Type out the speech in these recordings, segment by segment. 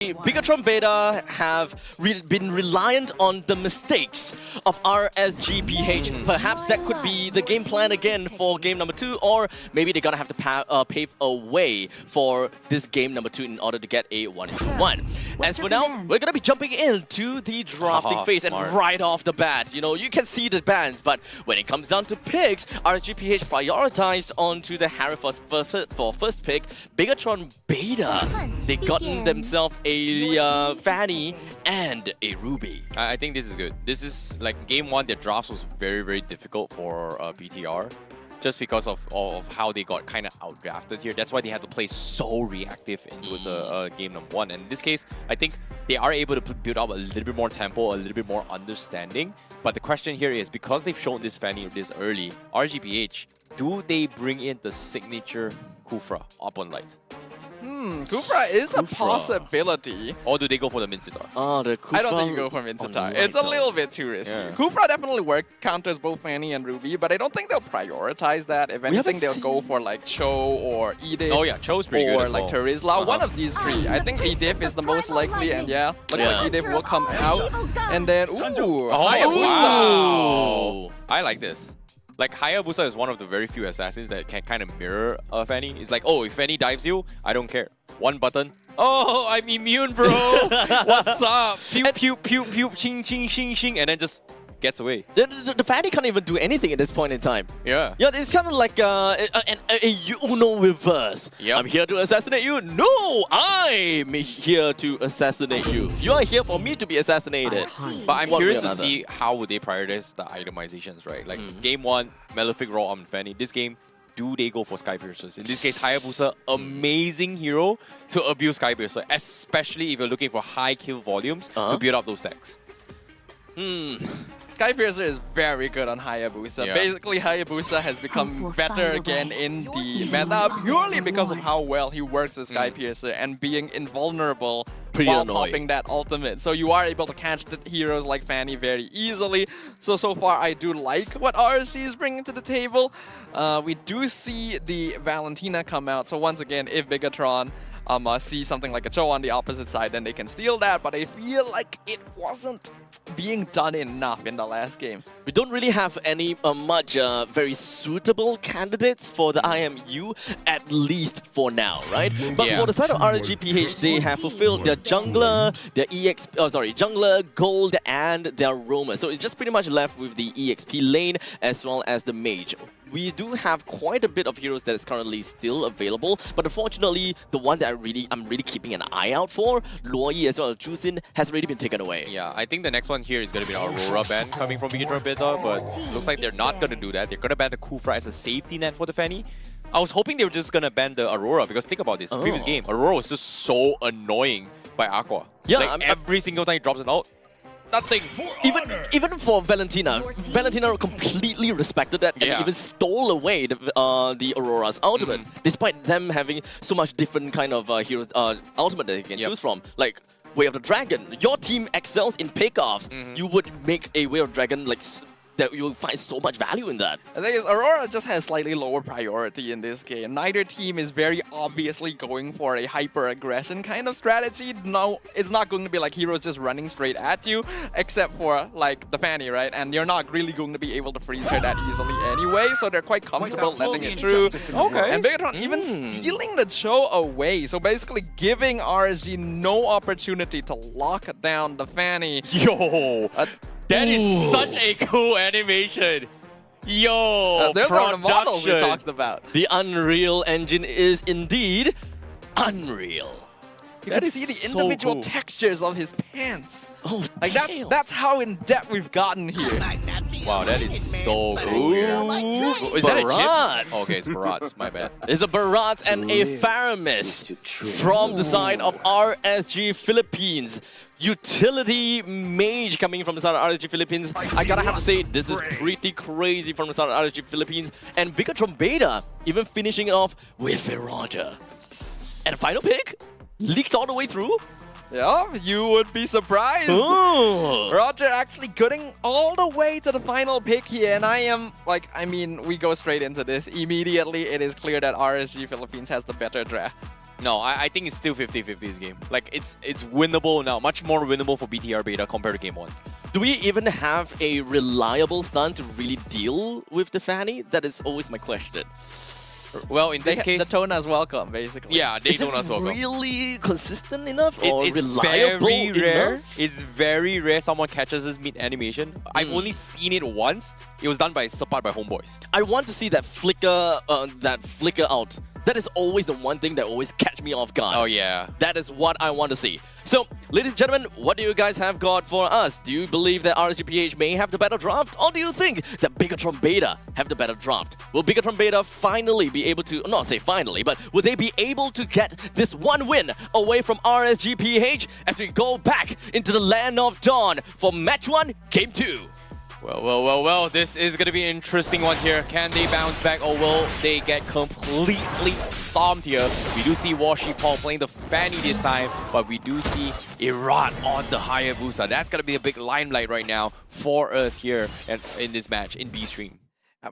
Bigatron Beta have been reliant on the mistakes of RSGPH. Perhaps that could be the game plan again for game number 2, or maybe they're gonna have to pave a way for this game number 2 in order to get a 1-1. As for now, we're gonna be jumping into the drafting phase, and right off the bat, you know, you can see the bans, but when it comes down to picks, RSGPH prioritized onto the Harry for first pick, Bigatron Beta. They gotten themselves a Fanny and a Ruby. I think this is good. This is like game 1, their drafts was very difficult for BTR. Just because of how they got kind of outdrafted here. That's why they had to play so reactive into game number 1. And in this case, I think they are able to build up a little bit more tempo, a little bit more understanding. But the question here is, because they've shown this Fanny this early, RGPH, do they bring in the signature Kufra up on light? Kufra is a possibility. Or do they go for the Mincitar? Oh, the Kufra. I don't think you go for Mincitar. It's a little bit too risky. Yeah. Kufra definitely counters both Fanny and Ruby, but I don't think they'll prioritize that. If anything, they'll go for like Cho or Edith. Oh yeah, Cho's pretty good as well. Or like Terizla. One of these three. I think Edith is the most likely, and yeah, looks like Edith will come out. And then, Hayabusa. I like this. Like, Hayabusa is one of the very few assassins that can kind of mirror Fanny. It's like, oh, if Fanny dives you, I don't care. One button. Oh, I'm immune, bro. What's up? Pew, pew, pew, pew, ching, ching, ching, ching, and then just gets away. The Fanny can't even do anything at this point in time. Yeah. Yeah, it's kind of like a Uno reverse. Yep. I'm here to assassinate you. No, I'm here to assassinate you. You are here for me to be assassinated. But I'm curious to see how would they prioritize the itemizations, right? Like game 1, Malefic Raw on Fanny. This game, do they go for Sky Piercers? In this case, Hayabusa, amazing hero to abuse Sky Piercer, especially if you're looking for high kill volumes to build up those stacks. Sky Piercer is very good on Hayabusa. Yeah. Basically, Hayabusa has become better again in the meta purely because of how well he works with Sky Piercer and being invulnerable while popping that ultimate. So you are able to catch the heroes like Fanny very easily. So far, I do like what RSG is bringing to the table. We do see the Valentina come out. So once again, if Bigatron see something like a Cho on the opposite side, then they can steal that. But I feel like it wasn't being done enough in the last game. We don't really have any much very suitable candidates for the IMU, at least for now, right? But for the side of RGPH, they have fulfilled their jungler, their jungler, gold, and their roamer. So it's just pretty much left with the EXP lane as well as the mage. We do have quite a bit of heroes that is currently still available, but unfortunately, the one that I'm really keeping an eye out for, Luoyi as well as Jusin, has already been taken away. Yeah, I think the next one here is going to be the Aurora ban coming from Bigatron Beta, but looks like they're not going to do that. They're going to ban the Kufra as a safety net for the Fanny. I was hoping they were just going to ban the Aurora, because think about this, previous game, Aurora was just so annoying by Aqua. Yeah, like every single time he drops it out, nothing. Even for Valentina, Valentina completely respected that and even stole away the Aurora's ultimate, despite them having so much different kind of heroes ultimate that they can choose from. Like Way of the Dragon, your team excels in pickoffs. You would make a Way of Dragon like that you will find so much value in that. The thing is, Aurora just has slightly lower priority in this game. Neither team is very obviously going for a hyper-aggression kind of strategy. No, it's not going to be like heroes just running straight at you, except for like the Fanny, right? And you're not really going to be able to freeze her that easily anyway, so they're quite comfortable letting it through. Okay. And Bigatron even stealing the Cho away, so basically giving RSG no opportunity to lock down the Fanny. Yo! That is such a cool animation. Yo, there's the models we talked about. The Unreal Engine is indeed unreal. You can see the individual textures of his pants. Oh, like that's how in depth we've gotten here. Wow, that is so cool. Is that a chip? Okay, it's Barats, my bad. It's a Barats and a Faramis from the side of RSG Philippines. Utility mage coming from the side of RSG Philippines. I gotta have to say, this is pretty crazy from the side of RSG Philippines. And Bigatron Beta even finishing it off with a Roger. And final pick, leaked all the way through. Yeah, you would be surprised. Ooh. Roger actually getting all the way to the final pick here, and I mean, we go straight into this. Immediately, it is clear that RSG Philippines has the better draft. No, I think it's still 50-50 this game. Like, it's winnable now. Much more winnable for BTR Beta compared to Game 1. Do we even have a reliable stun to really deal with the Fanny? That is always my question. Well, in this case... Daytona's welcome, basically. Yeah, Daytona's welcome. Is it really consistent enough or It's reliable very rare. enough? It's very rare someone catches this mid-animation. I've only seen it once. It was done by support by Homeboys. I want to see that flicker out. That is always the one thing that always catch me off guard. Oh, yeah. That is what I want to see. So, ladies and gentlemen, what do you guys have got for us? Do you believe that RSGPH may have the better draft? Or do you think that Bigatron Beta have the better draft? Will Bigatron Beta finally be able to, not say finally, but will they be able to get this one win away from RSGPH as we go back into the land of dawn for match 1, game 2? Well, this is going to be an interesting one here. Can they bounce back or will they get completely stomped here? We do see Washi Paul playing the Fanny this time, but we do see Irat on the Hayabusa. That's going to be a big limelight right now for us here in this match in B-Stream.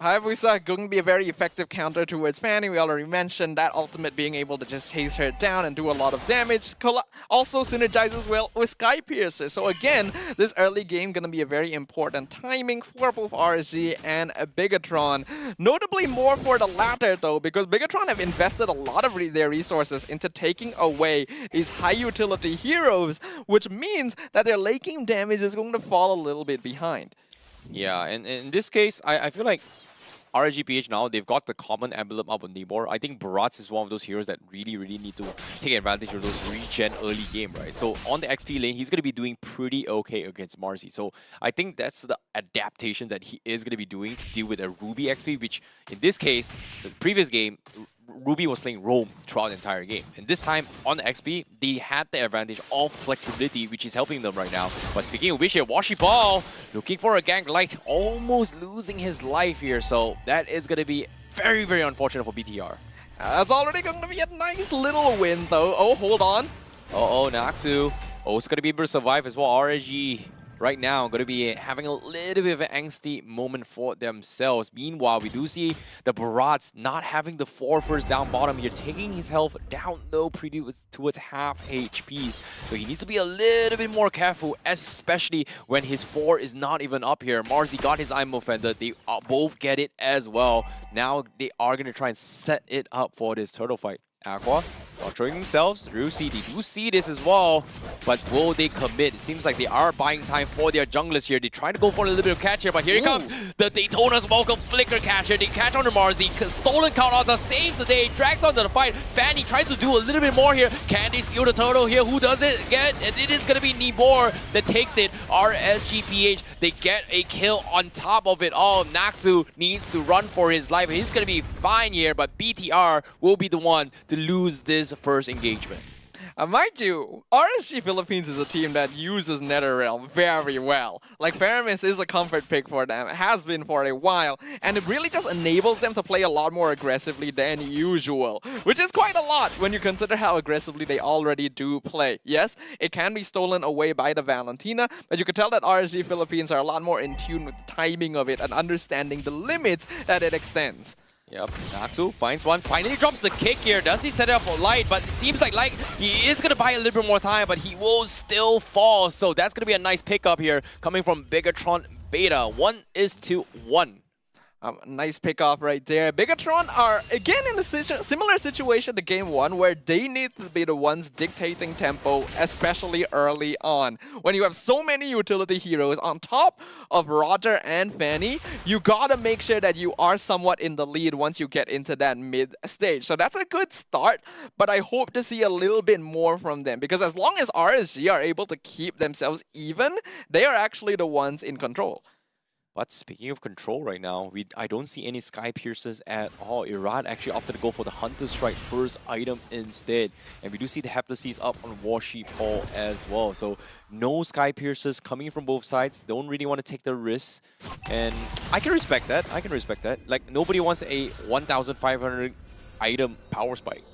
Hayabusa going to be a very effective counter towards Fanny. We already mentioned that ultimate being able to just chase her down and do a lot of damage. Also synergizes well with Sky Piercer. So again, this early game going to be a very important timing for both RSG and Bigatron. Notably more for the latter though, because Bigatron have invested a lot of their resources into taking away these high utility heroes, which means that their late game damage is going to fall a little bit behind. Yeah, and in this case, I feel like RSGPH now, they've got the common emblem up on Nibor. I think Barats is one of those heroes that really need to take advantage of those regen early game, right? So on the XP lane, he's going to be doing pretty okay against Marzi. So I think that's the adaptation that he is going to be doing to deal with a Ruby XP, which in this case, the previous game, Ruby was playing roam throughout the entire game. And this time, on the XP, they had the advantage of flexibility, which is helping them right now. But speaking of which here, Washi Ball looking for a gank light, almost losing his life here. So that is going to be very unfortunate for BTR. That's already going to be a nice little win though. Oh, hold on. Oh, Naxu. Oh, it's going to be able to survive as well. RSG right now going to be having a little bit of an angsty moment for themselves. Meanwhile, we do see the Barats not having the 4 first down bottom here, taking his health down low pretty towards half HP. So he needs to be a little bit more careful, especially when his 4 is not even up here. Marzi got his IMO Fender. They both get it as well. Now they are going to try and set it up for this turtle fight. Aqua showing themselves. Rusi, they do see this as well, but will they commit? It seems like they are buying time for their junglers here. They try to go for a little bit of catch here, but here it comes. The Daytona's welcome flicker catcher. They catch on the Marzi. Stolen count on the saves the day. Drags onto the fight. Fanny tries to do a little bit more here. Can they steal the turtle here? Who does it get? And it is going to be Nibor that takes it. RSGPH, they get a kill on top of it all. Naxu needs to run for his life. He's going to be fine here, but BTR will be the one to lose this first engagement. Mind you, RSG Philippines is a team that uses NetherRealm very well. Like, Paramis is a comfort pick for them, has been for a while, and it really just enables them to play a lot more aggressively than usual, which is quite a lot when you consider how aggressively they already do play. Yes, it can be stolen away by the Valentina, but you can tell that RSG Philippines are a lot more in tune with the timing of it and understanding the limits that it extends. Yep, Natsu finds one, finally drops the kick here. Does he set it up for Light? But it seems like he is going to buy a little bit more time, but he will still fall. So that's going to be a nice pickup here coming from Bigatron Beta. 1-1. Nice pick-off right there. Bigatron are, again, in a similar situation to Game 1, where they need to be the ones dictating tempo, especially early on. When you have so many utility heroes on top of Roger and Fanny, you gotta make sure that you are somewhat in the lead once you get into that mid stage. So that's a good start, but I hope to see a little bit more from them, because as long as RSG are able to keep themselves even, they are actually the ones in control. But speaking of control right now, I don't see any Sky Piercers at all. Iran actually opted to go for the Hunter Strike first item instead. And we do see the Heptacies up on Washi Paul as well. So no Sky Piercers coming from both sides. Don't really want to take the risks. And I can respect that. Like, nobody wants a 1,500 item power spike.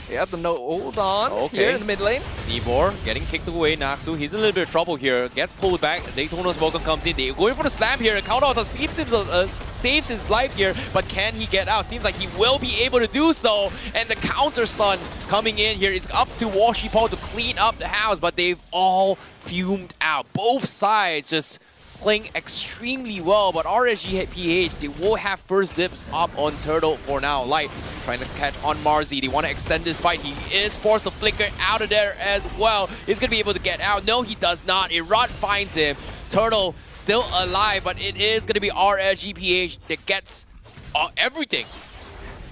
You have to know, hold on, Okay. here in the mid lane. Nibor getting kicked away. Naxu, he's in a little bit of trouble here. Gets pulled back. Daytona's Welcome comes in. They're going for the slam here. Count out saves his life here, but can he get out? Seems like he will be able to do so. And the counter stun coming in here is up to Washi Paul to clean up the house, but they've all fumed out. Both sides just playing extremely well, but RSG PH, they will have first dips up on Turtle for now. Light trying to catch on Marzi. They want to extend this fight. He is forced to flicker out of there as well. He's going to be able to get out. No, he does not. Irad finds him. Turtle still alive, but it is going to be RSG PH that gets everything.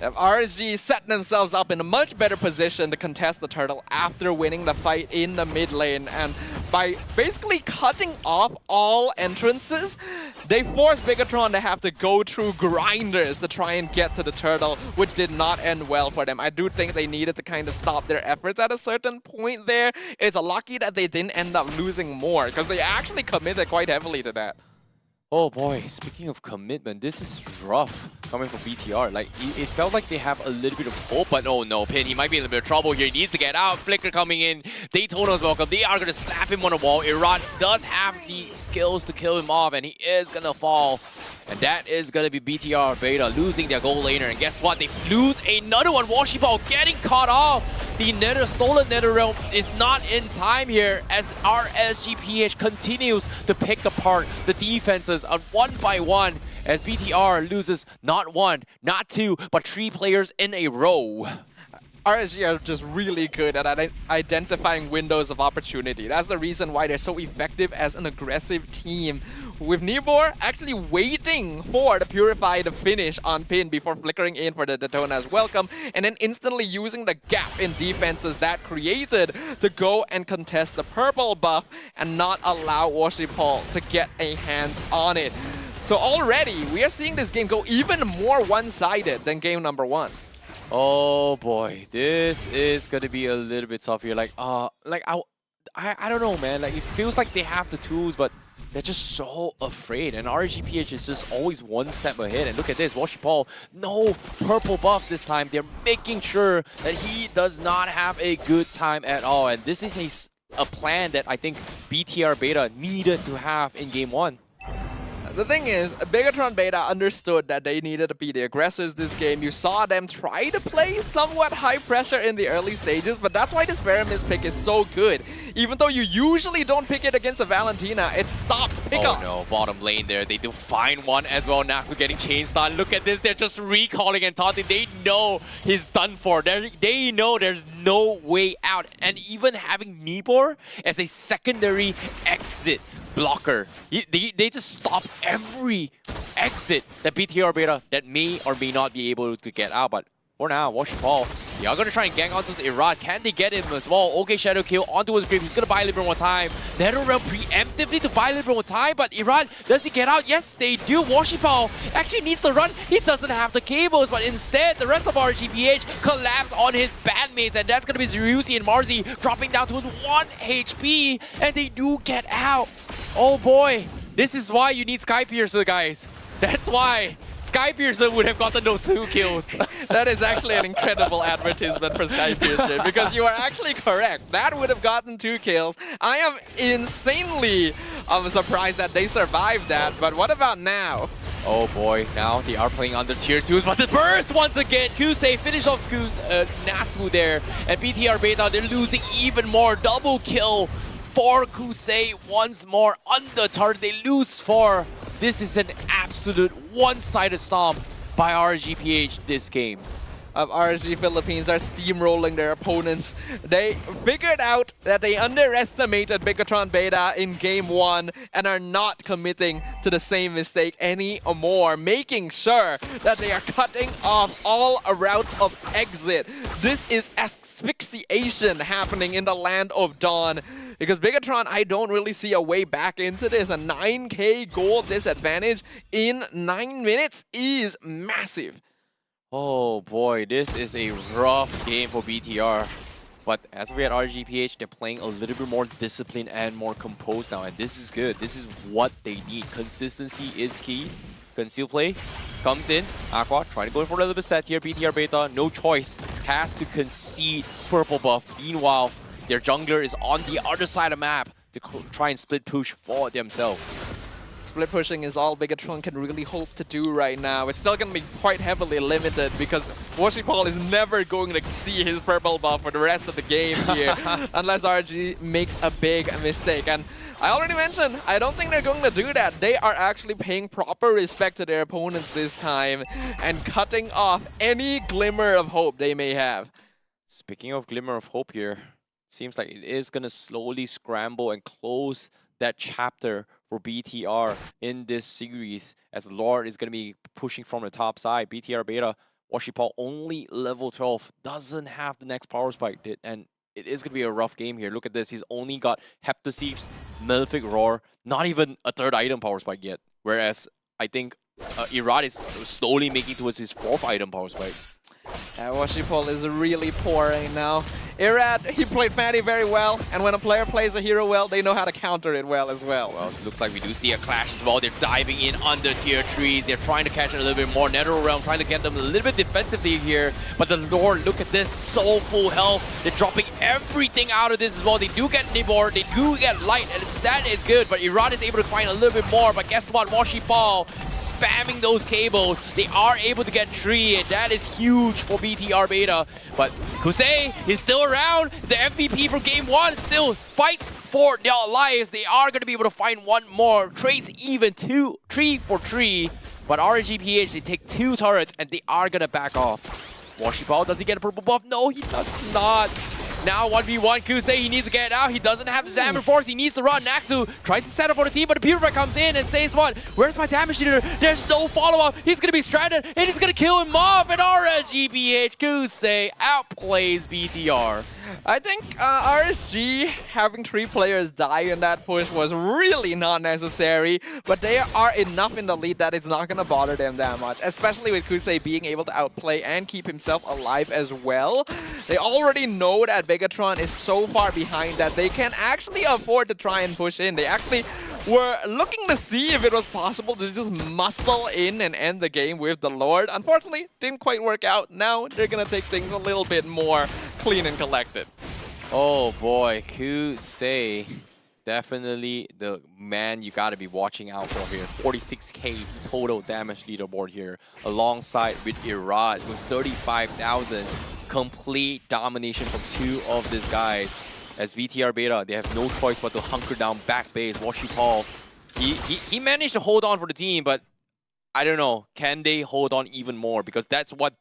RSG set themselves up in a much better position to contest the Turtle after winning the fight in the mid lane, and by basically cutting off all entrances, they forced Bigatron to have to go through grinders to try and get to the Turtle, which did not end well for them. I do think they needed to kind of stop their efforts at a certain point there. It's lucky that they didn't end up losing more, because they actually committed quite heavily to that. Oh boy, speaking of commitment, this is rough coming from BTR. Like, it felt like they have a little bit of hope, but oh no, Pin, he might be in a little bit of trouble here. He needs to get out. Flicker coming in. Daytona's welcome. They are going to slap him on the wall. Irad does have the skills to kill him off, and he is going to fall. And that is going to be BTR Beta losing their gold laner. And guess what? They lose another one. Washibao getting caught off. The stolen Nether Realm is not in time here as RSGPH continues to pick apart the defenses on one by one as BTR loses not one, not two, but 3 players in a row. RSG are just really good at identifying windows of opportunity. That's the reason why they're so effective as an aggressive team. With Nibor actually waiting for the Purify to finish on Pin before flickering in for the Daytona's welcome, and then instantly using the gap in defenses that created to go and contest the purple buff and not allow Washipol to get a hands on it. So already, we are seeing this game go even more one-sided than game number 1. Oh boy, this is gonna be a little bit tough here. I don't know, man. Like, it feels like they have the tools, but they're just so afraid. And RGPH is just always one step ahead. And look at this, Washipol, no purple buff this time. They're making sure that he does not have a good time at all. And this is a plan that I think BTR Beta needed to have in game 1. The thing is, Bigatron Beta understood that they needed to be the aggressors this game. You saw them try to play somewhat high pressure in the early stages, but that's why this Faramis pick is so good. Even though you usually don't pick it against a Valentina, it stops pickups. Oh no, bottom lane there. They do find one as well. Naxu getting chain stun. Look at this, they're just recalling and taunting. They know he's done for. They know there's no way out. And even having Nibor as a secondary exit blocker, they just stop every exit that BTR Beta that may or may not be able to get out. But for now, Washipol, they are going to try and gang onto Irad. Can they get him as well? Okay, Shadow Kill onto his grave. He's going to buy Libra one time. NetherRealm preemptively to buy Libra one time, but Irad, does he get out? Yes, they do. Washipol actually needs to run. He doesn't have the cables, but instead, the rest of RGPH collapse on his bandmates, and that's going to be Zerusi and Marzi dropping down to his 1 HP, and they do get out. Oh boy, this is why you need Skypiercer, guys. That's why Skypiercer would have gotten those 2 kills. That is actually an incredible advertisement for Skypiercer, because you are actually correct. That would have gotten 2 kills. I am insanely surprised that they survived that, but what about now? Oh boy, now they are playing under tier 2s, but the burst once again. Kusei finish off Nasu there, and BTR Beta, they're losing even more. Double kill for Kusei once more on the target. They lose 4. This is an absolute one-sided stomp by RGPH this game. RSG Philippines are steamrolling their opponents. They figured out that they underestimated Bigatron Beta in game 1 and are not committing to the same mistake anymore, making sure that they are cutting off all routes of exit. This is asphyxiation happening in the land of Dawn. Because Bigatron, I don't really see a way back into this. A 9k gold disadvantage in 9 minutes is massive. Oh boy, this is a rough game for BTR. But as we at RGPH, they're playing a little bit more disciplined and more composed now. And this is good. This is what they need. Consistency is key. Conceal play comes in. Aqua trying to go for a little bit set here. BTR Beta, no choice. Has to concede purple buff. Meanwhile, their jungler is on the other side of the map to try and split push for themselves. Split pushing is all Bigatron can really hope to do right now. It's still going to be quite heavily limited because Washipal is never going to see his purple buff for the rest of the game here unless RG makes a big mistake. And I already mentioned, I don't think they're going to do that. They are actually paying proper respect to their opponents this time and cutting off any glimmer of hope they may have. Speaking of glimmer of hope here, seems like it is going to slowly scramble and close that chapter for BTR in this series as Lord is going to be pushing from the top side. BTR Beta, Washipal only level 12, doesn't have the next power spike, and it is going to be a rough game here. Look at this. He's only got Heptasief's Malefic Roar, not even a third item power spike yet. Whereas I think Irad is slowly making towards his fourth item power spike. Washipal is really poor right now. Irad, he played Fanny very well, and when a player plays a hero well, they know how to counter it well as well. Well, so it looks like we do see a clash as well. They're diving in under tier 3s. They're trying to catch it a little bit more. NetherRealm trying to get them a little bit defensively here. But the Lord, look at this, so full health. They're dropping everything out of this as well. They do get Nibor, they do get Light, and that is good. But Irad is able to find a little bit more. But guess what? Washipal spamming those cables. They are able to get 3, and that is huge for BTR Beta. But Kusei is still around. The MVP from game 1 still fights for their lives. They are going to be able to find one more. Trades even 3 for 3. But RSGPH, they take 2 turrets and they are going to back off. Washipal, does he get a purple buff? No, he does not. Now 1v1, Kusei, he needs to get out. He doesn't have the Xammer Force. He needs to run. Naxu tries to set up for the team, but the Purify comes in and says what? Where's my damage leader? There's no follow-up. He's going to be stranded, and he's going to kill him off. And RSGPH, Kusei outplays BTR. I think RSG having 3 players die in that push was really not necessary, but they are enough in the lead that it's not going to bother them that much, especially with Kusei being able to outplay and keep himself alive as well. They already know that Bigatron is so far behind that they can actually afford to try and push in. They actually were looking to see if it was possible to just muscle in and end the game with the Lord. Unfortunately, didn't quite work out. Now they're going to take things a little bit more clean and collected. Oh boy, Kusei, definitely the man you got to be watching out for here. 46k total damage leaderboard here, alongside with Irad. It was 35,000. Complete domination from 2 of these guys. As BTR Beta, they have no choice but to hunker down back base. Washipal, he managed to hold on for the team, but I don't know, can they hold on even more? Because that's what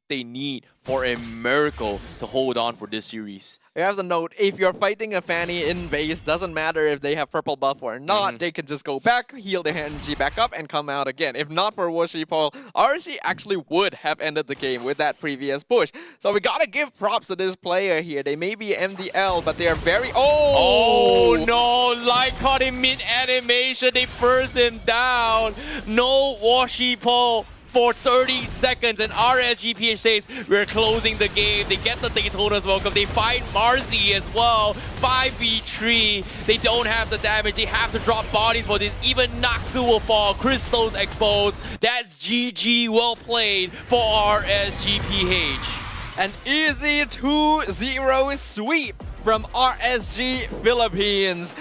they need for a miracle to hold on for this series. You have to note, if you're fighting a Fanny in base, doesn't matter if they have purple buff or not, they can just go back, heal their energy back up, and come out again. If not for Washipal, RSG actually would have ended the game with that previous push. So we gotta give props to this player here. They may be MDL, but they are very... Oh no! Light caught him mid-animation. They first him down. No Washipal for 30 seconds, and RSGPH says we're closing the game. They get the Daytona's welcome. They find Marzi as well. 5v3. They don't have the damage. They have to drop bodies for this. Even Naxu will fall. Crystal's exposed. That's GG. Well played for RSGPH. An easy 2-0 sweep from RSG Philippines.